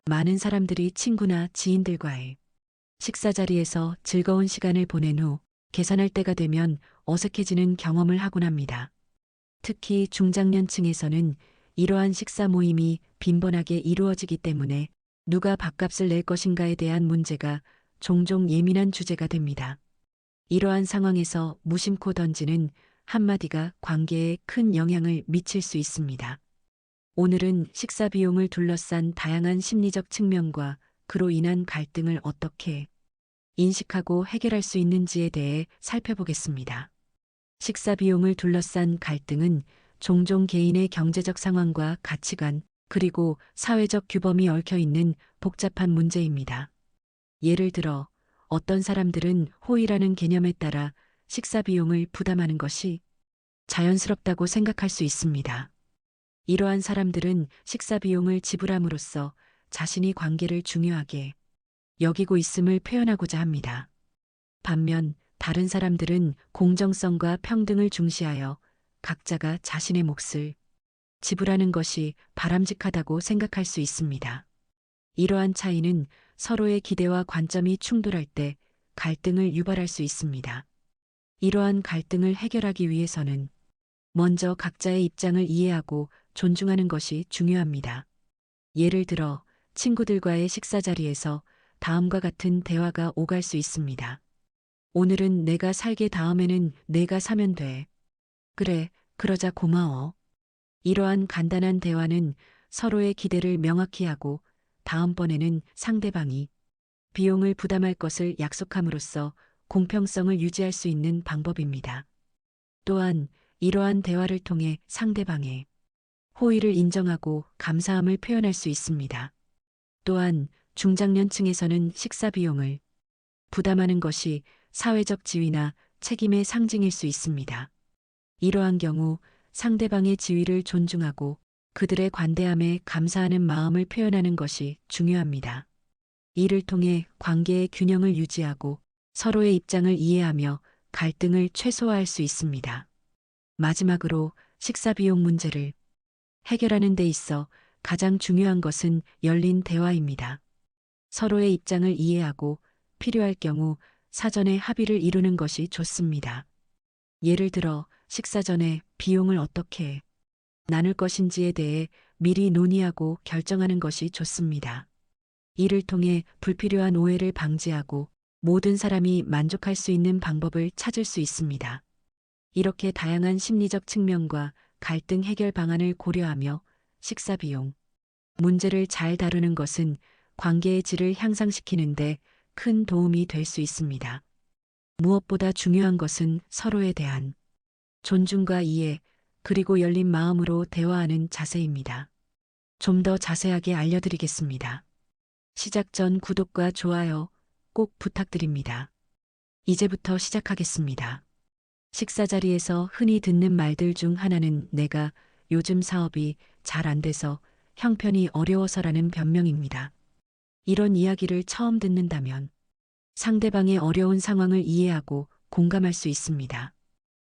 많은 사람들이 친구나 지인들과의 식사 자리에서 즐거운 시간을 보낸 후 계산할 때가 되면 어색해지는 경험을 하곤 합니다. 특히 중장년층에서는 이러한 식사 모임이 빈번하게 이루어지기 때문에 누가 밥값을 낼 것인가에 대한 문제가 종종 예민한 주제가 됩니다. 이러한 상황에서 무심코 던지는 한마디가 관계에 큰 영향을 미칠 수 있습니다. 오늘은 식사 비용을 둘러싼 다양한 심리적 측면과 그로 인한 갈등을 어떻게 인식하고 해결할 수 있는지에 대해 살펴보겠습니다. 식사 비용을 둘러싼 갈등은 종종 개인의 경제적 상황과 가치관, 그리고 사회적 규범이 얽혀 있는 복잡한 문제입니다. 예를 들어, 어떤 사람들은 호의라는 개념에 따라 식사 비용을 부담하는 것이 자연스럽다고 생각할 수 있습니다. 이러한 사람들은 식사 비용을 지불함으로써 자신이 관계를 중요하게 여기고 있음을 표현하고자 합니다. 반면 다른 사람들은 공정성과 평등을 중시하여 각자가 자신의 몫을 지불하는 것이 바람직하다고 생각할 수 있습니다. 이러한 차이는 서로의 기대와 관점이 충돌할 때 갈등을 유발할 수 있습니다. 이러한 갈등을 해결하기 위해서는 먼저 각자의 입장을 이해하고 존중하는 것이 중요합니다. 예를 들어 친구들과의 식사 자리에서 다음과 같은 대화가 오갈 수 있습니다. 오늘은 내가 살게, 다음에는 내가 사면 돼. 그래, 그러자 고마워. 이러한 간단한 대화는 서로의 기대를 명확히 하고 다음번에는 상대방이 비용을 부담할 것을 약속함으로써 공평성을 유지할 수 있는 방법입니다. 또한 이러한 대화를 통해 상대방의 호의를 인정하고 감사함을 표현할 수 있습니다. 또한 중장년층에서는 식사 비용을 부담하는 것이 사회적 지위나 책임의 상징일 수 있습니다. 이러한 경우 상대방의 지위를 존중하고 그들의 관대함에 감사하는 마음을 표현하는 것이 중요합니다. 이를 통해 관계의 균형을 유지하고 서로의 입장을 이해하며 갈등을 최소화할 수 있습니다. 마지막으로 식사 비용 문제를 해결하는 데 있어 가장 중요한 것은 열린 대화입니다. 서로의 입장을 이해하고 필요할 경우 사전에 합의를 이루는 것이 좋습니다. 예를 들어 식사 전에 비용을 어떻게 나눌 것인지에 대해 미리 논의하고 결정하는 것이 좋습니다. 이를 통해 불필요한 오해를 방지하고 모든 사람이 만족할 수 있는 방법을 찾을 수 있습니다. 이렇게 다양한 심리적 측면과 갈등 해결 방안을 고려하며 식사 비용 문제를 잘 다루는 것은 관계의 질을 향상시키는데 큰 도움이 될 수 있습니다. 무엇보다 중요한 것은 서로에 대한 존중과 이해, 그리고 열린 마음으로 대화하는 자세입니다. 좀 더 자세하게 알려드리겠습니다. 시작 전 구독과 좋아요 꼭 부탁드립니다. 이제부터 시작하겠습니다. 식사 자리에서 흔히 듣는 말들 중 하나는 내가 요즘 사업이 잘 안 돼서 형편이 어려워서라는 변명입니다. 이런 이야기를 처음 듣는다면 상대방의 어려운 상황을 이해하고 공감할 수 있습니다.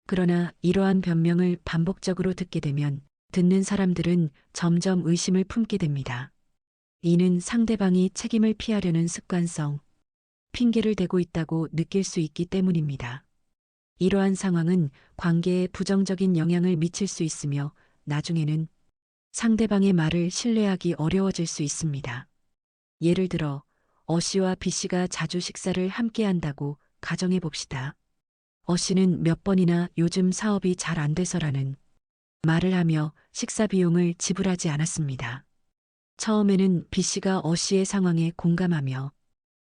그러나 이러한 변명을 반복적으로 듣게 되면 듣는 사람들은 점점 의심을 품게 됩니다. 이는 상대방이 책임을 피하려는 습관성, 핑계를 대고 있다고 느낄 수 있기 때문입니다. 이러한 상황은 관계에 부정적인 영향을 미칠 수 있으며 나중에는 상대방의 말을 신뢰하기 어려워질 수 있습니다. 예를 들어 어씨와 B씨가 자주 식사를 함께 한다고 가정해 봅시다. 어씨는 몇 번이나 요즘 사업이 잘 안 돼서라는 말을 하며 식사 비용을 지불하지 않았습니다. 처음에는 B씨가 어씨의 상황에 공감하며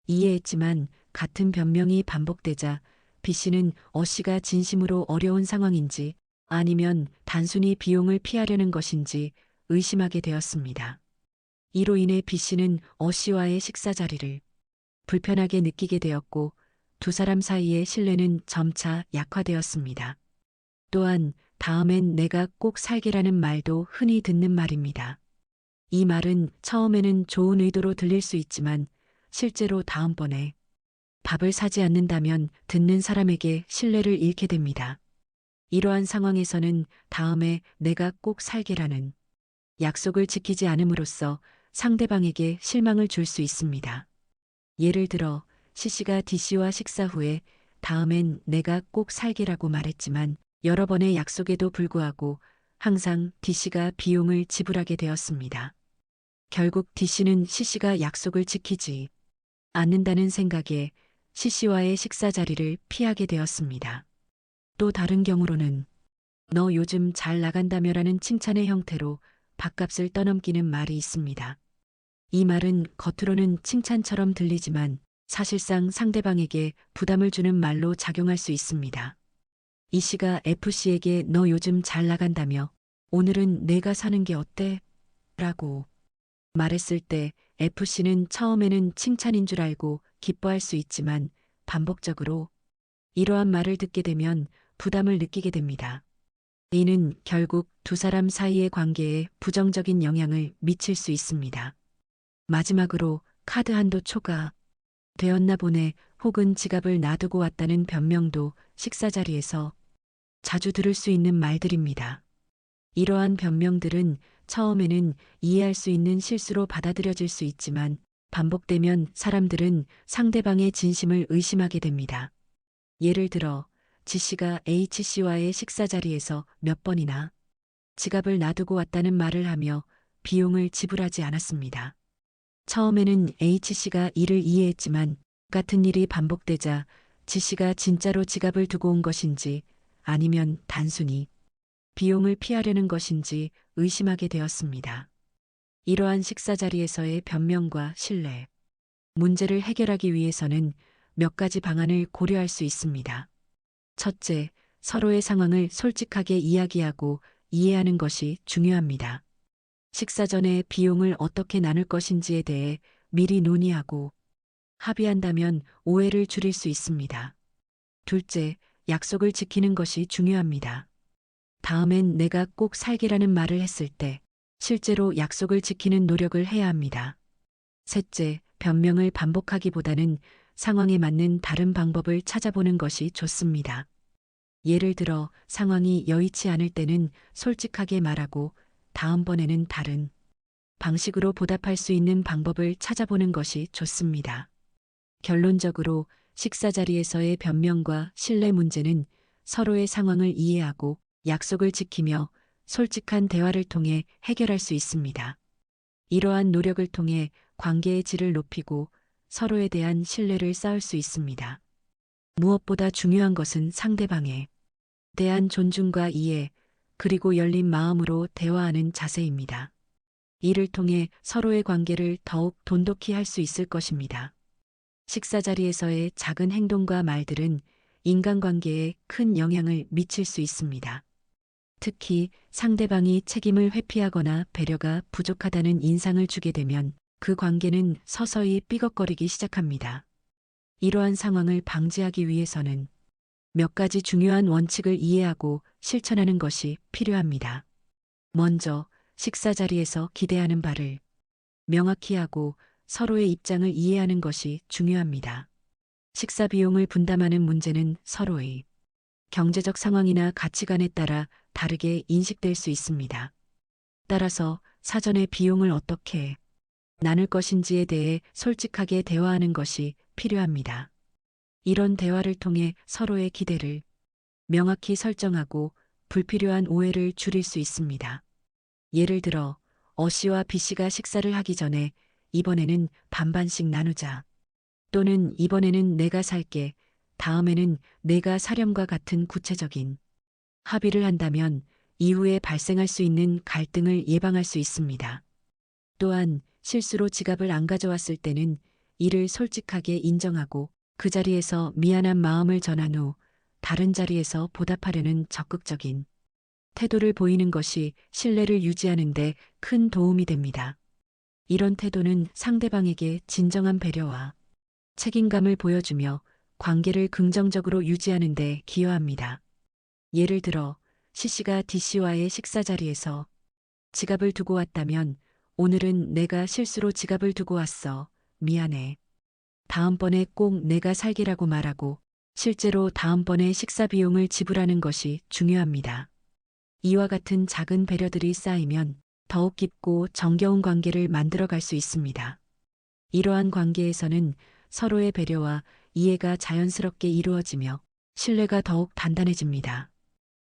이해했지만 같은 변명이 반복되자 B씨는 어씨가 진심으로 어려운 상황인지 아니면 단순히 비용을 피하려는 것인지 의심하게 되었습니다. 이로 인해 B씨는 어씨와의 식사 자리를 불편하게 느끼게 되었고 두 사람 사이의 신뢰는 점차 약화되었습니다. 또한 다음엔 내가 꼭 살게라는 말도 흔히 듣는 말입니다. 이 말은 처음에는 좋은 의도로 들릴 수 있지만 실제로 다음번에 밥을 사지 않는다면 듣는 사람에게 신뢰를 잃게 됩니다. 이러한 상황에서는 다음에 내가 꼭 살게라는 약속을 지키지 않음으로써 상대방에게 실망을 줄 수 있습니다. 예를 들어 C씨가 D씨와 식사 후에 다음엔 내가 꼭 살게라고 말했지만 여러 번의 약속에도 불구하고 항상 D씨가 비용을 지불하게 되었습니다. 결국 D씨는 C씨가 약속을 지키지 않는다는 생각에 C씨와의 식사 자리를 피하게 되었습니다. 또 다른 경우로는 너 요즘 잘 나간다며라는 칭찬의 형태로 밥값을 떠넘기는 말이 있습니다. 이 말은 겉으로는 칭찬처럼 들리지만 사실상 상대방에게 부담을 주는 말로 작용할 수 있습니다. 이 씨가 F씨에게 너 요즘 잘 나간다며 오늘은 내가 사는 게 어때? 라고 말했을 때 F씨는 처음에는 칭찬인 줄 알고 기뻐할 수 있지만 반복적으로 이러한 말을 듣게 되면 부담을 느끼게 됩니다. 이는 결국 두 사람 사이의 관계에 부정적인 영향을 미칠 수 있습니다. 마지막으로 카드 한도 초과 되었나 보네 혹은 지갑을 놔두고 왔다는 변명도 식사 자리에서 자주 들을 수 있는 말들입니다. 이러한 변명들은 처음에는 이해할 수 있는 실수로 받아들여질 수 있지만 반복되면 사람들은 상대방의 진심을 의심하게 됩니다. 예를 들어 G씨가 H씨와의 식사 자리에서 몇 번이나 지갑을 놔두고 왔다는 말을 하며 비용을 지불하지 않았습니다. 처음에는 H씨가 이를 이해했지만 같은 일이 반복되자 G씨가 진짜로 지갑을 두고 온 것인지 아니면 단순히 비용을 피하려는 것인지 의심하게 되었습니다. 이러한 식사 자리에서의 변명과 신뢰, 문제를 해결하기 위해서는 몇 가지 방안을 고려할 수 있습니다. 첫째, 서로의 상황을 솔직하게 이야기하고 이해하는 것이 중요합니다. 식사 전에 비용을 어떻게 나눌 것인지에 대해 미리 논의하고 합의한다면 오해를 줄일 수 있습니다. 둘째, 약속을 지키는 것이 중요합니다. 다음엔 내가 꼭 살게라는 말을 했을 때 실제로 약속을 지키는 노력을 해야 합니다. 셋째, 변명을 반복하기보다는 상황에 맞는 다른 방법을 찾아보는 것이 좋습니다. 예를 들어 상황이 여의치 않을 때는 솔직하게 말하고 다음번에는 다른 방식으로 보답할 수 있는 방법을 찾아보는 것이 좋습니다. 결론적으로 식사 자리에서의 변명과 신뢰 문제는 서로의 상황을 이해하고 약속을 지키며 솔직한 대화를 통해 해결할 수 있습니다. 이러한 노력을 통해 관계의 질을 높이고 서로에 대한 신뢰를 쌓을 수 있습니다. 무엇보다 중요한 것은 상대방에 대한 존중과 이해, 그리고 열린 마음으로 대화하는 자세입니다. 이를 통해 서로의 관계를 더욱 돈독히 할 수 있을 것입니다. 식사 자리에서의 작은 행동과 말들은 인간관계에 큰 영향을 미칠 수 있습니다. 특히 상대방이 책임을 회피하거나 배려가 부족하다는 인상을 주게 되면 그 관계는 서서히 삐걱거리기 시작합니다. 이러한 상황을 방지하기 위해서는 몇 가지 중요한 원칙을 이해하고 실천하는 것이 필요합니다. 먼저 식사 자리에서 기대하는 바를 명확히 하고 서로의 입장을 이해하는 것이 중요합니다. 식사 비용을 분담하는 문제는 서로의 경제적 상황이나 가치관에 따라 다르게 인식될 수 있습니다. 따라서 사전에 비용을 어떻게 나눌 것인지에 대해 솔직하게 대화하는 것이 필요합니다. 이런 대화를 통해 서로의 기대를 명확히 설정하고 불필요한 오해를 줄일 수 있습니다. 예를 들어 C와 B씨가 식사를 하기 전에 이번에는 반반씩 나누자 또는 이번에는 내가 살게, 다음에는 내가 사렴과 같은 구체적인 합의를 한다면 이후에 발생할 수 있는 갈등을 예방할 수 있습니다. 또한 실수로 지갑을 안 가져왔을 때는 이를 솔직하게 인정하고 그 자리에서 미안한 마음을 전한 후 다른 자리에서 보답하려는 적극적인 태도를 보이는 것이 신뢰를 유지하는 데 큰 도움이 됩니다. 이런 태도는 상대방에게 진정한 배려와 책임감을 보여주며 관계를 긍정적으로 유지하는 데 기여합니다. 예를 들어 C씨가 D씨와의 식사 자리에서 지갑을 두고 왔다면 오늘은 내가 실수로 지갑을 두고 왔어. 미안해. 다음번에 꼭 내가 살게라고 말하고 실제로 다음번에 식사 비용을 지불하는 것이 중요합니다. 이와 같은 작은 배려들이 쌓이면 더욱 깊고 정겨운 관계를 만들어갈 수 있습니다. 이러한 관계에서는 서로의 배려와 이해가 자연스럽게 이루어지며 신뢰가 더욱 단단해집니다.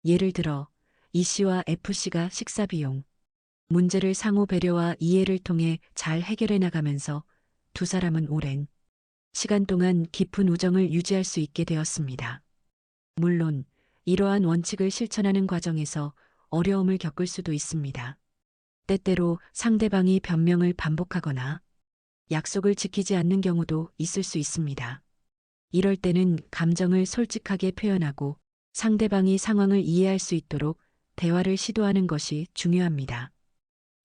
예를 들어 E 씨와 F 씨가 식사 비용, 문제를 상호 배려와 이해를 통해 잘 해결해 나가면서 두 사람은 오랜 시간 동안 깊은 우정을 유지할 수 있게 되었습니다. 물론 이러한 원칙을 실천하는 과정에서 어려움을 겪을 수도 있습니다. 때때로 상대방이 변명을 반복하거나 약속을 지키지 않는 경우도 있을 수 있습니다. 이럴 때는 감정을 솔직하게 표현하고 상대방이 상황을 이해할 수 있도록 대화를 시도하는 것이 중요합니다.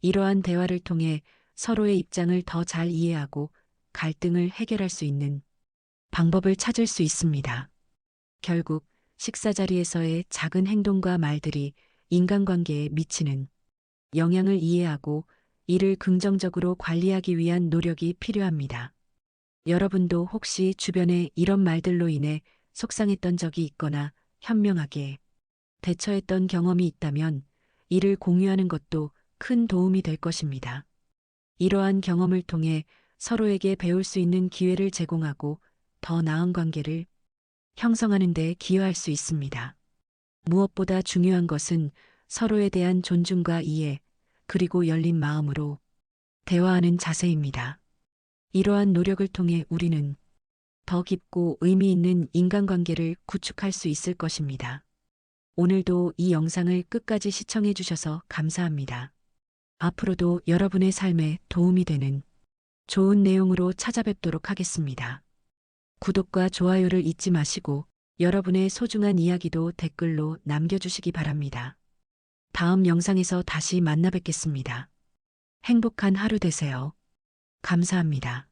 이러한 대화를 통해 서로의 입장을 더 잘 이해하고 갈등을 해결할 수 있는 방법을 찾을 수 있습니다. 결국 식사 자리에서의 작은 행동과 말들이 인간관계에 미치는 영향을 이해하고 이를 긍정적으로 관리하기 위한 노력이 필요합니다. 여러분도 혹시 주변에 이런 말들로 인해 속상했던 적이 있거나 현명하게 대처했던 경험이 있다면 이를 공유하는 것도 큰 도움이 될 것입니다. 이러한 경험을 통해 서로에게 배울 수 있는 기회를 제공하고 더 나은 관계를 형성하는 데 기여할 수 있습니다. 무엇보다 중요한 것은 서로에 대한 존중과 이해, 그리고 열린 마음으로 대화하는 자세입니다. 이러한 노력을 통해 우리는 더 깊고 의미 있는 인간관계를 구축할 수 있을 것입니다. 오늘도 이 영상을 끝까지 시청해 주셔서 감사합니다. 앞으로도 여러분의 삶에 도움이 되는 좋은 내용으로 찾아뵙도록 하겠습니다. 구독과 좋아요를 잊지 마시고 여러분의 소중한 이야기도 댓글로 남겨주시기 바랍니다. 다음 영상에서 다시 만나 뵙겠습니다. 행복한 하루 되세요. 감사합니다.